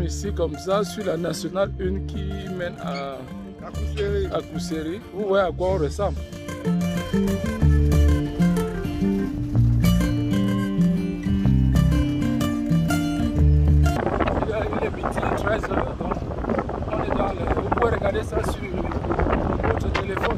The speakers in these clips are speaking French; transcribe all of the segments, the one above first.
sommes ici comme ça sur la nationale 1 qui mène à Kousséry. Vous voyez à quoi on ressemble. Il est midi 13 heures, donc on est dans le... Vous pouvez regarder ça sur votre téléphone.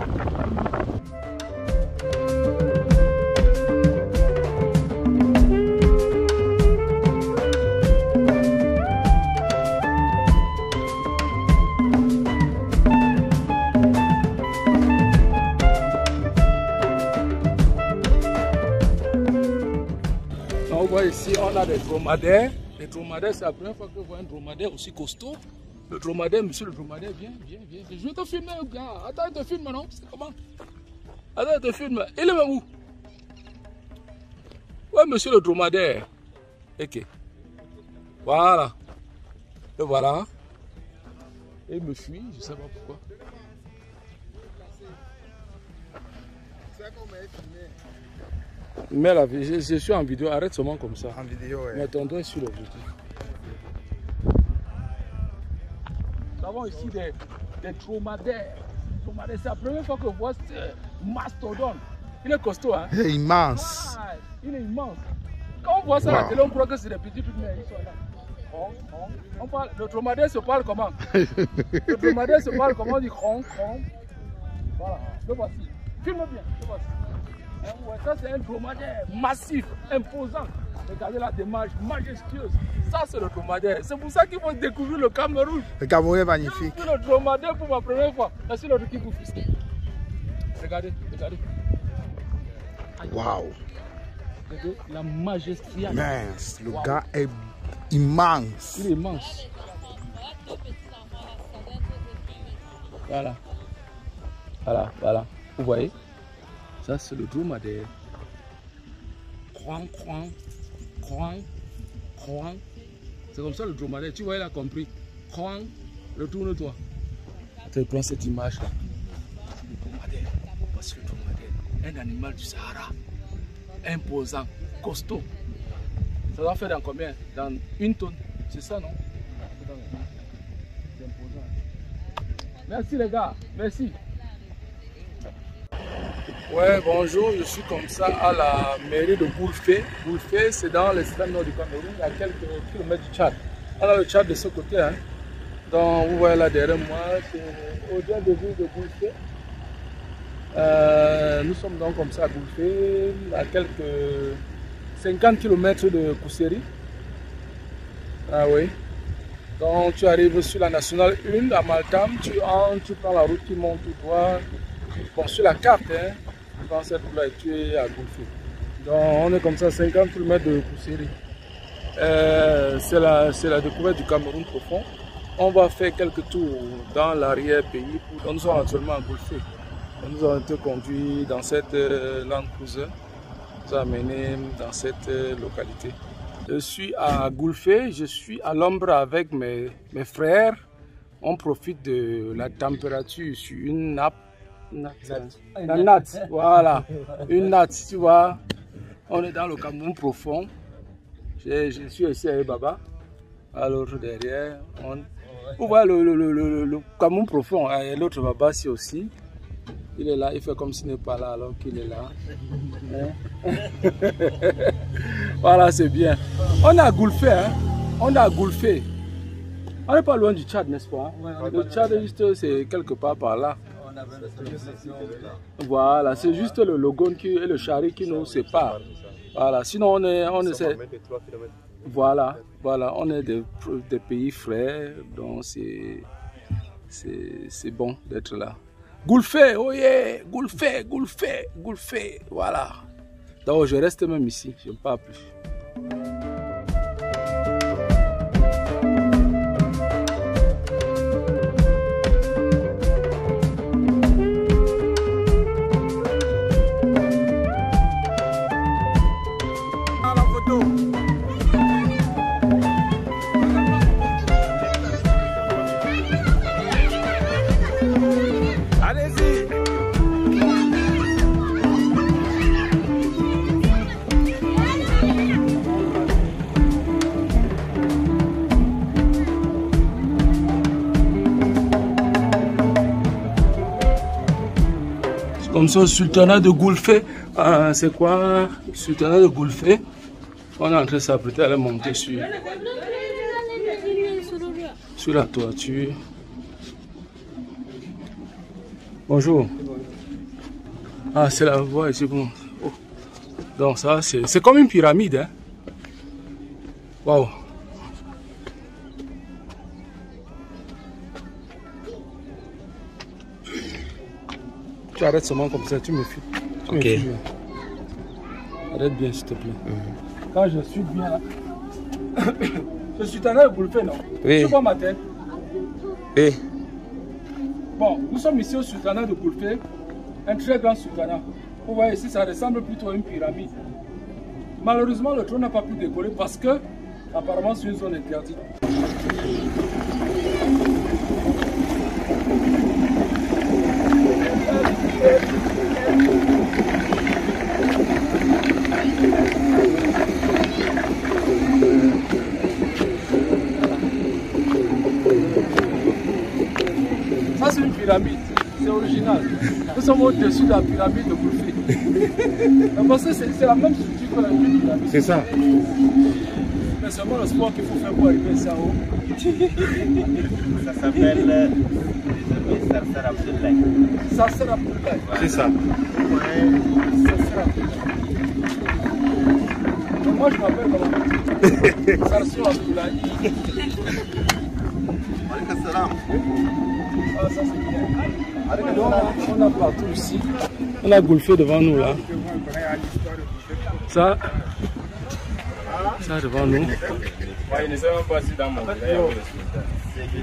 On voit ici, on a des dromadaires. Les dromadaires, c'est la première fois que je vois un dromadaire aussi costaud. Le dromadaire, monsieur le dromadaire, viens. Je vais te filmer, gars. Attends, il te filme, non? C'est comment? Attends, il te filme. Il est même où? Ouais, monsieur le dromadaire. Ok. Voilà. Le voilà. Et il me fuit, je ne sais pas pourquoi. Mais la vie, je suis en vidéo, arrête seulement comme ça. En vidéo, ouais. Mais ton doigt est sur l'objectif. Nous avons ici des dromadaires. C'est la première fois que je vois ce mastodonte. Il est costaud, hein? Il est immense. Ah, il est immense. Quand on voit ça à la télé, on croit que c'est des petits trucs, mais ils sont là. On parle, le dromadaire se parle comment? Le dromadaire se parle comment? On dit cron. Voilà, le voici. Filme bien, le voici. Ouais, ça c'est un dromadaire massif, imposant. Regardez la démarche majestueuse. Ça c'est le dromadaire. C'est pour ça qu'il faut découvrir le Cameroun. Le Cameroun est magnifique. J'ai vu le dromadaire pour ma première fois. Merci l'autre qui vous fisque. Regardez. Waouh. La majesté. Mince, le gars est immense. Il est immense. Voilà. Vous voyez? Ça, c'est le dromadaire. Croin. C'est comme ça le dromadaire. Tu vois, il a compris. Croin, retourne-toi. Tu prends cette image-là. Le dromadaire. Voici le dromadaire. Un animal du Sahara. Imposant, costaud. Ça doit faire dans combien? Dans 1 tonne. C'est ça, non? C'est imposant. Merci les gars. Merci. Ouais, bonjour, je suis comme ça à la mairie de Goulfé. Goulfé, c'est dans l'extrême nord du Cameroun, à quelques kilomètres du Tchad. On a le Tchad de ce côté, hein. Donc, vous voyez là derrière moi, c'est au-delà de ville de Goulfé. Nous sommes donc comme ça à Goulfé, à quelques 50 km de Kousséry. Ah oui. Donc, tu arrives sur la nationale 1 à Maltam, tu entres, tu prends la route qui monte tout droit. Bon, sur la carte, hein, dans cette route-là, tu es à Goulfé. Donc, on est comme ça, 50 km de Kousséry. C'est la découverte du Cameroun profond. On va faire quelques tours dans l'arrière-pays. Nous sommes actuellement à Goulfé. Nous avons été conduits dans cette Land Cruiser. Nous avons amené dans cette localité. Je suis à Goulfé, je suis à l'ombre avec mes frères. On profite de la température sur une nappe. La natte, voilà, une natte, tu vois. On est dans le Cameroun profond. Je suis ici avec Baba, à l'autre derrière. Vous voyez le Cameroun profond, et l'autre Baba ici aussi. Il est là, il fait comme s'il n'est pas là alors qu'il est là. Voilà, c'est bien. On est à Goulfé, hein. On est à Goulfé. On n'est pas loin du Tchad, n'est-ce pas? Le Tchad, juste, c'est quelque part par là. Voilà, c'est juste le Logon et le Chari qui nous séparent. Voilà, sinon on est voilà, on est des pays frères, donc c'est bon d'être là. Goulfé, oh yeah, Goulfé, voilà. Donc je reste même ici, je ne pars plus. Comme ça, sultanat de Goulfé. C'est quoi? Sultanat de Goulfé. On est en train de s'apprêter à aller monter sur la toiture. Bonjour. Ah, c'est la voie ici. Bon. Oh. Donc ça, c'est comme une pyramide. Hein? Waouh. Tu arrêtes seulement comme ça, tu me filmes. Ok. Arrête bien s'il te plaît. Quand je suis bien là. Je suis tanné de Goulfé, non? Oui. Tu vois ma tête? Oui. Bon, nous sommes ici au sultanat de Goulfé, un très grand sultanat. Vous voyez ici, ça ressemble plutôt à une pyramide. Malheureusement, le trône n'a pas pu décoller parce que, apparemment, c'est une zone interdite. Ça, c'est une pyramide, c'est original. Nous sommes au-dessus de la pyramide de Goulfé. Parce que c'est la même structure que la pyramide. C'est ça. Mais c'est seulement le sport qu'il faut faire pour arriver ici en haut. Ça s'appelle Sarsar Abdoulaye. Sarsar Abdoulaye. C'est ça. Ouais, Sarsar Abdoulaye. Donc moi je m'appelle comment? Sarsar Abdoulaye. Ah, ça c'est bien. On a partout ici. On a Goulfé devant nous là. Ça devant nous.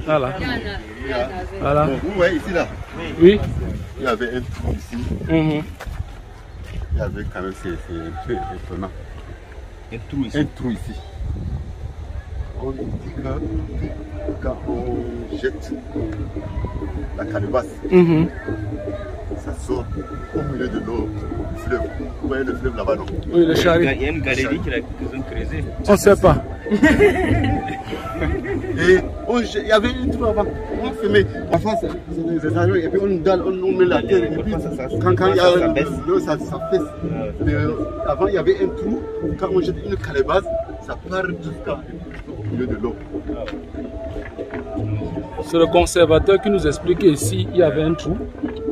Voilà. Voilà. Vous voyez ici là? Oui. Il y avait un trou ici. Il y avait quand même, c'est un peu étonnant. Un trou ici. On dit que quand on jette la calebasse, ça sort au milieu de l'eau du fleuve. Vous voyez le fleuve là-bas, non? Oui, le Chari. Il y a une galerie qu'ils ont creusée. On ne sait pas. Et il y avait une trou avant. On fumait. Enfin, c'est des avions et puis on met la terre. Et puis quand il y a l'eau, ça baisse. Mais avant, il y avait un trou. Quand on jette une calebasse, ça part jusqu'au milieu de l'eau. C'est le conservateur qui nous expliquait ici, il y avait un trou.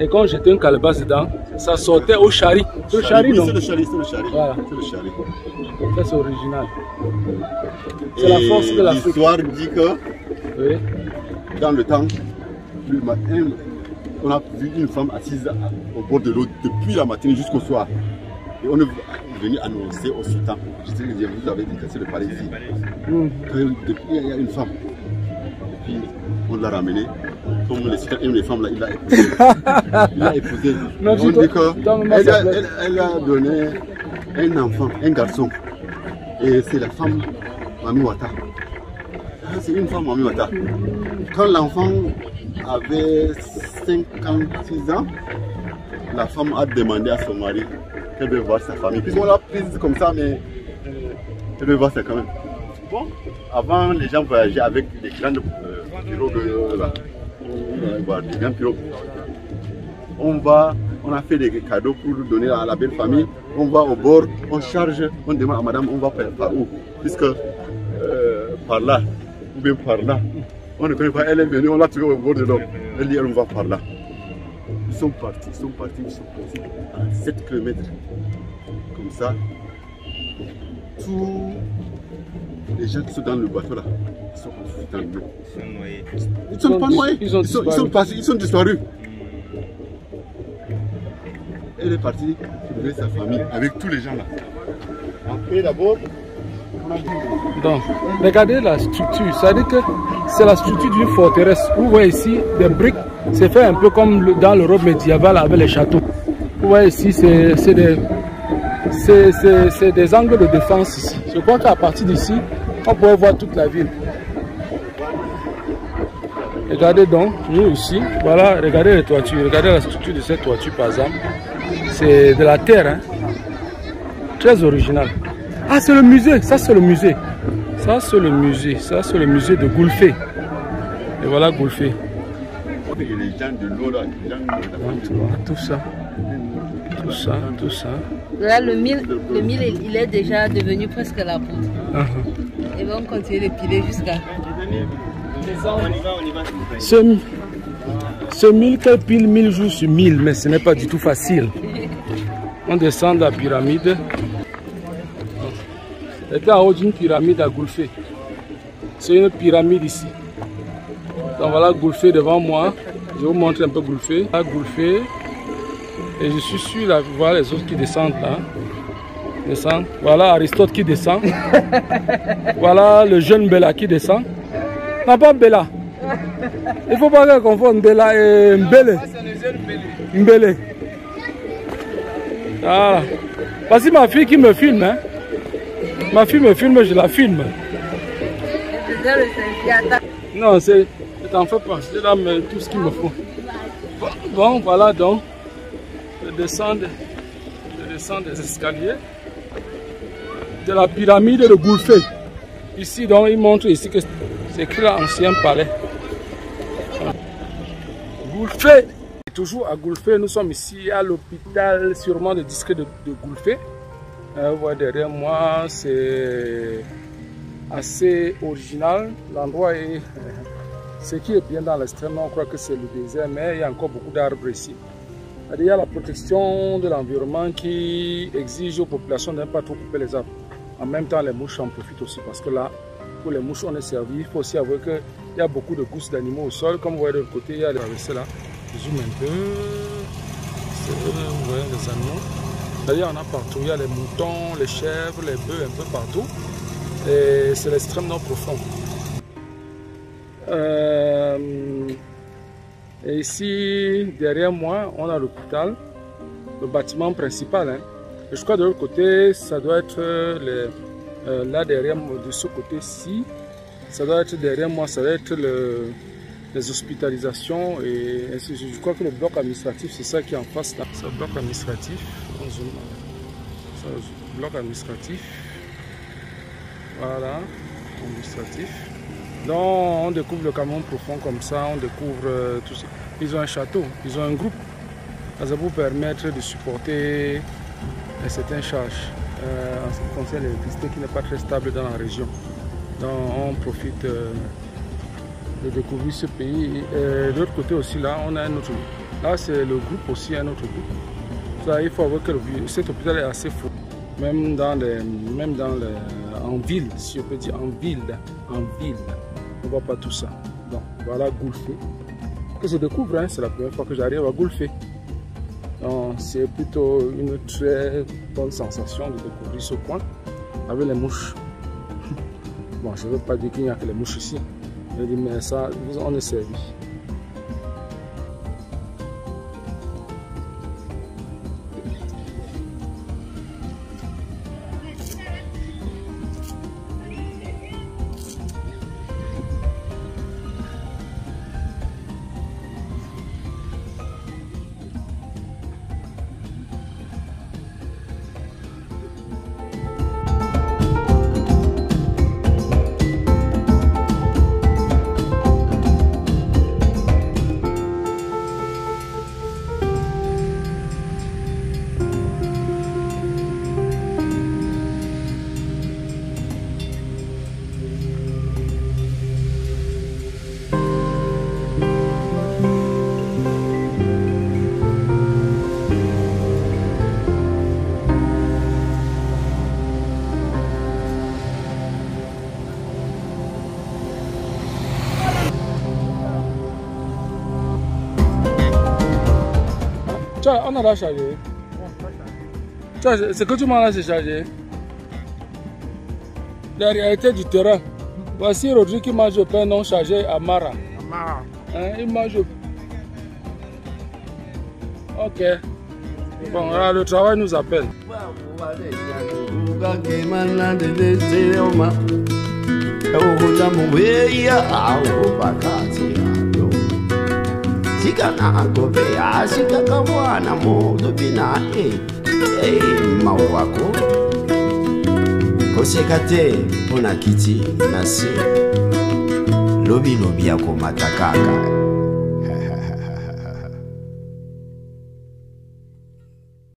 Et quand on jetait une calebasse dedans, ça sortait au Chari. C'est le Chari, non? C'est le Chari, c'est le Chari. Voilà. C'est le Chari. Ça, c'est original. C'est la force de l'Afrique. L'histoire dit que, oui, dans le temps, le matin, on a vu une femme assise au bord de l'eau depuis la matinée jusqu'au soir. Et on est venu annoncer au sultan. Je sais que vous avez dit que c'est le palais ici. Depuis, il y a une femme. Et puis, on l'a ramenée. Comme le sultan aime les femmes, là, il l'a épousée. Il l'a épousée. On dit qu'elle a donné un enfant, un garçon. Et c'est la femme Mami Wata. C'est une femme Mami Wata. Quand l'enfant avait 56 ans, la femme a demandé à son mari qu'elle veut voir sa famille. Puis on l'a prise comme ça, mais elle veut voir ça quand même. Bon, avant les gens voyageaient avec des grandes pirogues là. Des grandes pirogues. On a fait des cadeaux pour donner à la belle famille. On va au bord, on charge, on demande à madame, on va par où? Puisque par là, ou bien par là. On ne connaît pas, elle est venue, on l'a trouvée au bord de l'eau. Elle dit, on va par là. Ils sont partis à 7 km. Comme ça, tous les gens qui sont dans le bateau là, ils sont dans l'eau. Ils ne sont pas noyés, ils sont disparus. Elle est partie trouver sa famille avec tous les gens là. Après d'abord, on a dit... Donc, regardez la structure, ça veut dire que c'est la structure d'une forteresse. Vous voyez ici, des briques, c'est fait un peu comme dans l'Europe médiévale avec les châteaux. Vous voyez ici, c'est des angles de défense ici. Je crois qu'à partir d'ici, on pourrait voir toute la ville. Regardez donc, nous ici, voilà, regardez les toitures, regardez la structure de cette toiture par exemple. C'est de la terre, hein. Très original. Ah, c'est le musée, ça c'est le musée. Ça c'est le musée, ça c'est le musée de Goulfé. Et voilà Goulfé. Et les gens de l'eau là, les gens de tout ça. Tout ça, tout ça. Là, le mil, il est déjà devenu presque la poudre. Et on continue de piler jusqu'à... Ce mille qu'elle pile 1000 jours sur 1000, mais ce n'est pas du tout facile. On descend de la pyramide. C'était en haut d'une pyramide à Goulfé. C'est une pyramide ici. Donc voilà Goulfé devant moi. Je vous montre un peu Goulfé. Là, Goulfé. Et je suis sûr de voir les autres qui descendent là. Descendent. Voilà Aristote qui descend. Voilà le jeune Bella qui descend. Non, pas Bella. Il ne faut pas qu'on confonde Bella et Mbele. Mbele. Voilà. Voici ma fille qui me filme. Hein. Ma fille me filme, je la filme. Non, c'est... Ne t'en fais pas, c'est là mais tout ce qu'il me faut. Bon, voilà donc. Je descends des escaliers de la pyramide de Goulfé. Ici, donc, il montre ici que c'est écrit l'ancien palais. Goulfé. Toujours à Goulfé, nous sommes ici à l'hôpital, sûrement le district de Goulfé. Vous voyez derrière moi, c'est assez original. L'endroit est... Ce qui est bien dans l'extrême, on croit que c'est le désert, mais il y a encore beaucoup d'arbres ici. Il y a la protection de l'environnement qui exige aux populations de ne pas trop couper les arbres. En même temps, les mouches en profitent aussi parce que là, pour les mouches, on est servi. Il faut aussi avouer qu'il y a beaucoup de gousses d'animaux au sol. Comme vous voyez de l'autre côté, il y a les AVC là. Je zoome un peu. Vous voyez les animaux. D'ailleurs, on a partout. Il y a les moutons, les chèvres, les bœufs, un peu partout. Et c'est l'extrême nord profond. Et ici, derrière moi, on a l'hôpital, le bâtiment principal. Hein. Et je crois de l'autre côté, ça doit être là derrière moi, de ce côté-ci, ça doit être derrière moi, ça doit être les hospitalisations. Et ainsi, je crois que le bloc administratif, c'est ça qui est en face là. C'est le bloc administratif. C'est le bloc administratif. Voilà, administratif. Donc on découvre le Cameroun profond comme ça, on découvre tout ça. Ils ont un château, ils ont un groupe. Ça va vous permettre de supporter certaines charges en ce qui concerne l'électricité qui n'est pas très stable dans la région. Donc on profite de découvrir ce pays. De l'autre côté aussi là, on a un autre groupe. Là c'est le groupe aussi, un autre groupe. Ça, il faut avoir que cet hôpital est assez fou. Même en ville, si je peux dire, en ville, on ne voit pas tout ça. Donc voilà Goulfé. Que je découvre, hein, c'est la première fois que j'arrive à Goulfé. Donc c'est plutôt une très bonne sensation de découvrir ce coin avec les mouches. Bon, je ne veux pas dire qu'il n'y a que les mouches ici. Je dis, mais ça, on est servi. On a la chargé. C'est que tu m'en as chargé. La réalité du terrain. Voici Rodrigue qui mange le pain non chargé à Mara. Hein, il mange. Ok. Bon, alors le travail nous appelle. Sikana gobea sikaka mwana modo bina mawako kosekate pona kiti na se lobi yako matakaka